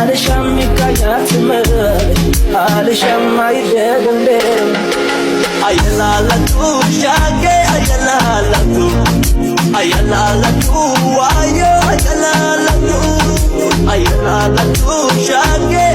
علشان مكايات مالي علشان ما يدقلم أيلا لكو شاقي أيلا لكو أيلا لكو أيلا لكو أيلا لكو شاقي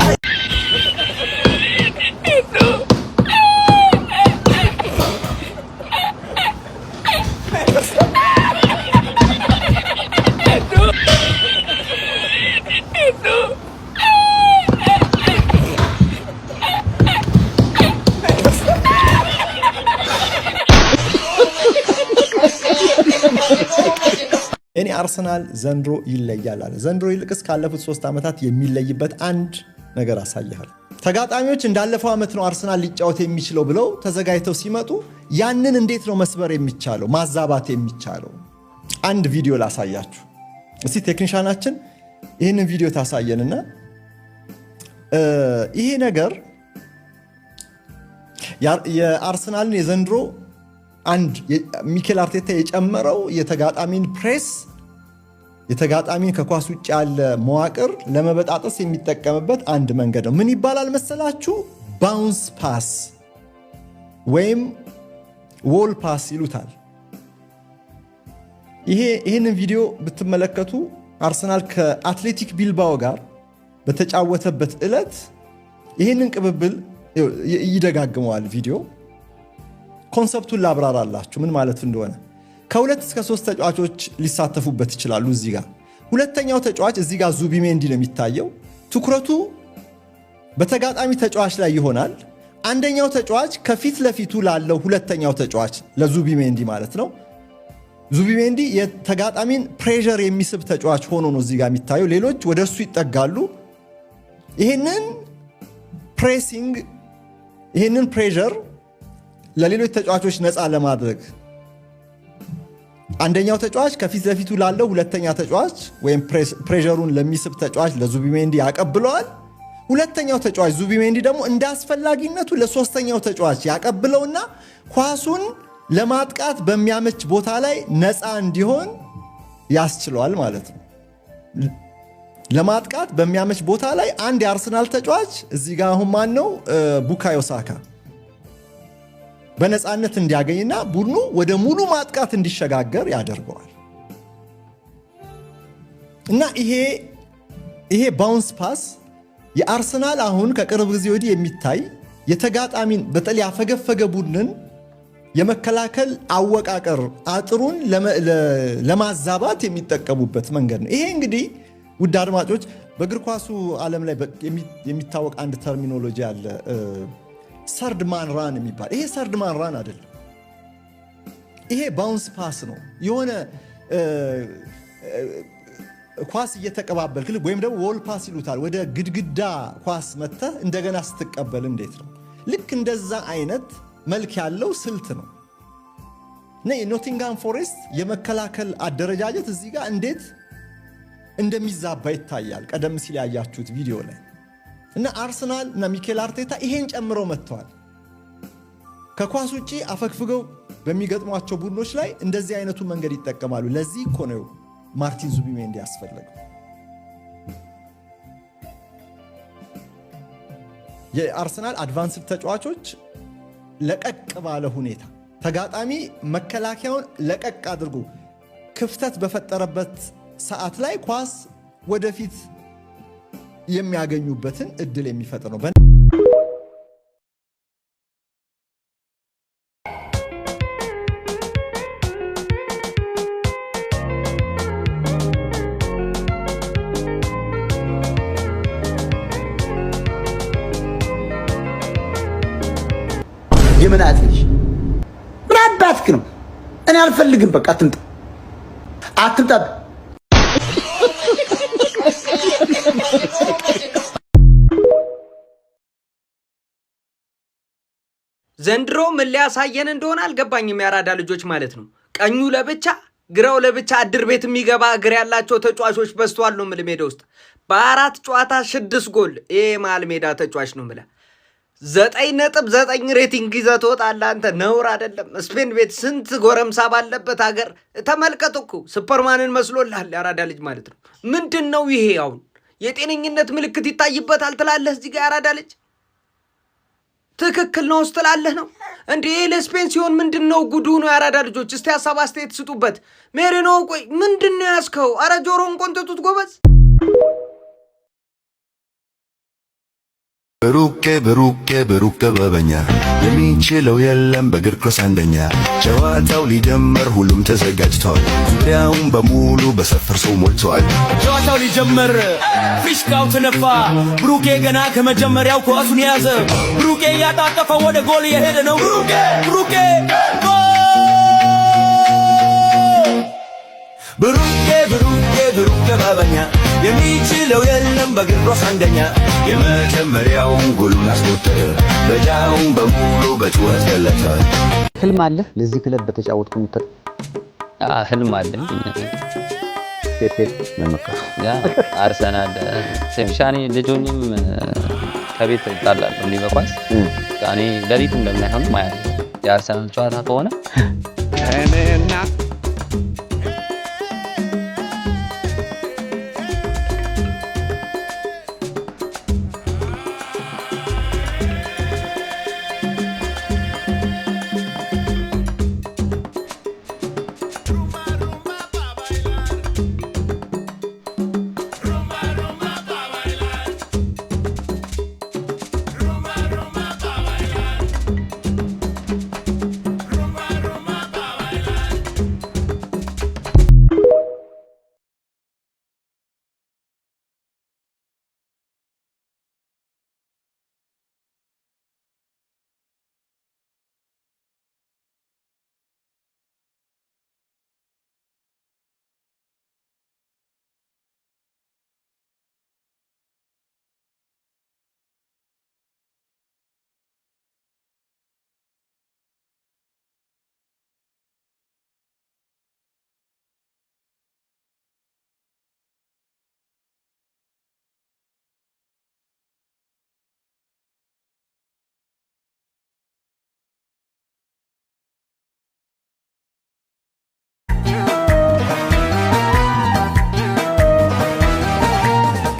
እኔ አርሰናል ዘንድሮ ይለያል አለ። ዘንድሮ ይልቅስ ካለፉት 3 ዓመታት የሚለይበት አንድ ነገር አሳያለሁ። ተጋጣሚዎች እንዳለፈው ዓመት ነው አርሰናል ሊጫወት የሚችለው ብለው ተዘጋጅተው ሲመጡ ያንን እንዴት ነው መስበር የሚቻለው ማዛባት የሚቻለው? አንድ ቪዲዮ ላሳያችሁ። እስቲ ቴክኒሻናችን ይህንን ቪዲዮ ታሳየንና ይሄ ነገር የአርሰናልን የዘንድሮ አንድ ሚኬል አርቴታ የጨመረው የተጋጣሚን ፕሬስ የተጋጣሚን ከኳስ ውጭ ያለ መዋቅር ለመበጣጠስ የሚጠቀምበት አንድ መንገድ ነው። ምን ይባላል መሰላችሁ? ባውንስ ፓስ ወይም ዎል ፓስ ይሉታል። ይህንን ቪዲዮ ብትመለከቱ አርሰናል ከአትሌቲክ ቢልባኦ ጋር በተጫወተበት ዕለት ይህንን ቅብብል ይደጋግመዋል። ቪዲዮ ኮንሰፕቱን ላብራራላችሁ ምን ማለት እንደሆነ። ከ2 እስከ 3 ተጫዋቾች ሊሳተፉበት ይችላሉ። እዚህ ጋር ሁለተኛው ተጫዋች እዚህ ጋር ዙቢሜንዲ ነው የሚታየው። ትኩረቱ በተጋጣሚ ተጫዋች ላይ ይሆናል። አንደኛው ተጫዋች ከፊት ለፊቱ ላለው ሁለተኛው ተጫዋች ለዙቢሜንዲ ማለት ነው። ዙቢሜንዲ የተጋጣሚን ፕሬሸር የሚስብ ተጫዋች ሆኖ ነው እዚህ ጋር የሚታየው። ሌሎች ወደ እሱ ይጠጋሉ። ይህንን ፕሬሲንግ ይህንን ፕሬሸር ለሌሎች ተጫዋቾች ነፃ ለማድረግ አንደኛው ተጫዋች ከፊት ለፊቱ ላለው ሁለተኛ ተጫዋች ወይም ፕሬሸሩን ለሚስብ ተጫዋች ለዙቢሜንዲ ያቀብለዋል። ሁለተኛው ተጫዋች ዙቢሜንዲ ደግሞ እንደ አስፈላጊነቱ ለሶስተኛው ተጫዋች ያቀብለውና ኳሱን ለማጥቃት በሚያመች ቦታ ላይ ነፃ እንዲሆን ያስችለዋል ማለት ነው። ለማጥቃት በሚያመች ቦታ ላይ አንድ የአርሰናል ተጫዋች እዚህ ጋር አሁን ማን ነው ቡካዮ ሳካ በነፃነት እንዲያገኝና ቡድኑ ወደ ሙሉ ማጥቃት እንዲሸጋገር ያደርገዋል። እና ይሄ ባውንስ ፓስ የአርሰናል አሁን ከቅርብ ጊዜ ወዲህ የሚታይ የተጋጣሚን በተለይ ያፈገፈገ ቡድንን የመከላከል አወቃቀር አጥሩን ለማዛባት የሚጠቀሙበት መንገድ ነው። ይሄ እንግዲህ ውድ አድማጮች በእግር ኳሱ ዓለም ላይ የሚታወቅ አንድ ተርሚኖሎጂ አለ፣ ሰርድ ማን ራን የሚባል። ይሄ ሰርድ ማን ራን አይደለም፣ ይሄ ባውንስ ፓስ ነው። የሆነ ኳስ እየተቀባበልክ ወይም ደግሞ ዎል ፓስ ይሉታል። ወደ ግድግዳ ኳስ መተህ እንደገና ስትቀበል እንዴት ነው? ልክ እንደዛ አይነት መልክ ያለው ስልት ነው። የኖቲንጋም ፎሬስት የመከላከል አደረጃጀት እዚህ ጋር እንዴት እንደሚዛባ ይታያል፣ ቀደም ሲል ያያችሁት ቪዲዮ ላይ። እና አርሰናል እና ሚኬል አርቴታ ይሄን ጨምረው መጥተዋል። ከኳስ ውጪ አፈግፍገው በሚገጥሟቸው ቡድኖች ላይ እንደዚህ አይነቱ መንገድ ይጠቀማሉ። ለዚህ እኮ ነው ማርቲን ዙቢሜንዲ ያስፈለገው። የአርሰናል አድቫንስድ ተጫዋቾች ለቀቅ ባለ ሁኔታ ተጋጣሚ መከላከያውን ለቀቅ አድርጎ ክፍተት በፈጠረበት ሰዓት ላይ ኳስ ወደፊት የሚያገኙበትን እድል የሚፈጥር ነው። የምን አትልሽ ምን አባትክ ነው? እኔ አልፈልግም። በቃ አትምጣ። ዘንድሮ ምን ሊያሳየን እንደሆነ አልገባኝም። ያራዳ ልጆች ማለት ነው። ቀኙ ለብቻ ግራው ለብቻ አድር ቤት የሚገባ እግር ያላቸው ተጫዋቾች በስተዋል ነው ምል ሜዳ ውስጥ በአራት ጨዋታ 6 ጎል። ይሄ መሃል ሜዳ ተጫዋች ነው ምለ 9.9 ሬቲንግ ይዘህ ትወጣለህ አንተ። ነውር አይደለም? ስፔን ቤት ስንት ጎረምሳ ባለበት ሀገር ተመልከት እኮ ሱፐርማንን መስሎልሃል። ያራዳ ልጅ ማለት ነው። ምንድነው ይሄ? አሁን የጤነኝነት ምልክት ይታይበታል ትላለህ። እዚህ ጋር ያራዳ ልጅ ትክክል ነው ስትላለህ ነው እንዴ? ለስፔን ሲሆን ምንድነው ጉዱ ነው? ያራዳ ልጆች እስቲ ሐሳብ አስተያየት ስጡበት። ሜሪኖ ቆይ ምንድነው ያስከው? አረ ጆሮን ቆንጥጡት ጎበዝ። ብሩኬ በበኛ የሚችለው የለም በእግር ኳስ አንደኛ። ጨዋታው ሊጀመር ሁሉም ተዘጋጅቷል። ዙሪያውን በሙሉ በሰፈር ሰው ሞልቷል። ጨዋታው ሊጀመር ፊሽካው ተነፋ። ብሩኬ ገና ከመጀመሪያው ኳሱን ያዘ። ብሩኬ ያጣጠፈ ወደ ጎል የሄደ ነው። ብሩኬ በበኛ የሚችለው የለም በእግር ኳስ አንደኛ። የመጀመሪያውን ጎሉን አስቆጠረ። በጃውን በሙሉ በጩኸት ገለጸ። ህልም አለ ለዚህ ክለብ በተጫወትኩኝ ህልም አለኝ። ፔፔ መመከር አርሰናል ሴምሻኒ ልጆኝም ከቤት ጣላለሁ እንዲህ በኳስ ያኔ ለሊት እንደማይሆን ማለት የአርሰናል ጨዋታ ከሆነ እኔና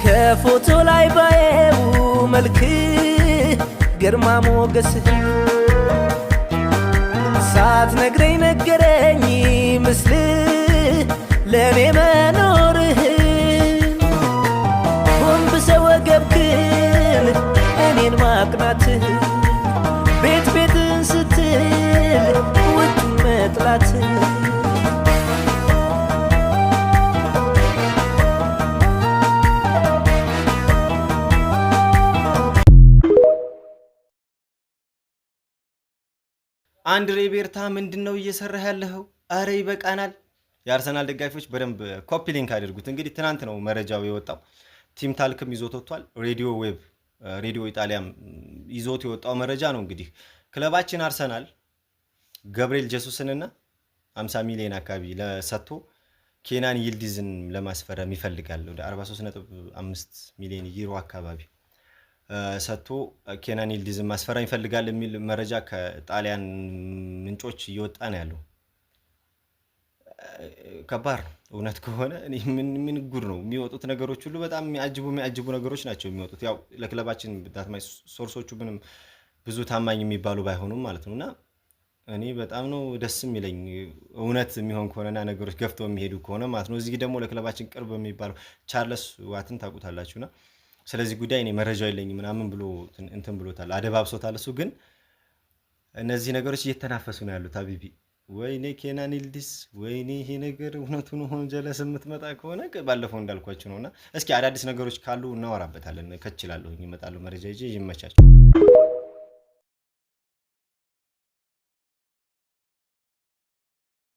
ከፎቶ ላይ ባየው መልክ ግርማ ሞገስ ሳትነግረኝ ነገረኝ ምስል ለኔ መኖርህ ጎንብሰ ወገብክን እኔን ማቅናትህ ቤት ቤትን ስትል ውጭ መጥላትህ አንድሬ ቤርታ ምንድነው እየሰራህ ያለኸው? አረ ይበቃናል። የአርሰናል ደጋፊዎች በደንብ ኮፒ ሊንክ አድርጉት። እንግዲህ ትናንት ነው መረጃው የወጣው። ቲም ታልክም ይዞት ወጥቷል። ሬዲዮ ኢጣሊያም ይዞት የወጣው መረጃ ነው። እንግዲህ ክለባችን አርሰናል ገብርኤል ጀሱስንና 50 ሚሊዮን አካባቢ ለሰጥቶ ኬናን ይልዲዝን ለማስፈረም ይፈልጋል። ወደ 43.5 ሚሊዮን ዩሮ አካባቢ ሰጥቶ ኬናን ይልዲዝን ማስፈረም ይፈልጋል የሚል መረጃ ከጣሊያን ምንጮች እየወጣ ነው ያለው። ከባድ ነው እውነት ከሆነ። ምን ጉድ ነው የሚወጡት ነገሮች ሁሉ በጣም የሚያጅቡ ነገሮች ናቸው የሚወጡት። ያው ለክለባችን ዳትማይ ሶርሶቹ ምንም ብዙ ታማኝ የሚባሉ ባይሆኑም ማለት ነውና እኔ በጣም ነው ደስ የሚለኝ እውነት የሚሆን ከሆነና ነገሮች ገፍተው የሚሄዱ ከሆነ ማለት ነው። እዚህ ደግሞ ለክለባችን ቅርብ የሚባለው ቻርልስ ዋትን ታውቁታላችሁና ስለዚህ ጉዳይ እኔ መረጃው የለኝም ምናምን ብሎ እንትን ብሎታል፣ አደባብሶታል። እሱ ግን እነዚህ ነገሮች እየተናፈሱ ነው ያሉት። አቢቢ ወይኔ ኬናን ይልዲዝ ወይኔ ይሄ ነገር እውነቱን ሆኖ ጀለስ የምትመጣ ከሆነ ባለፈው እንዳልኳችሁ ነውና እስኪ አዳዲስ ነገሮች ካሉ እናወራበታለን። ከችላለሁ እመጣለሁ መረጃ ይዤ። ይመቻችሁ።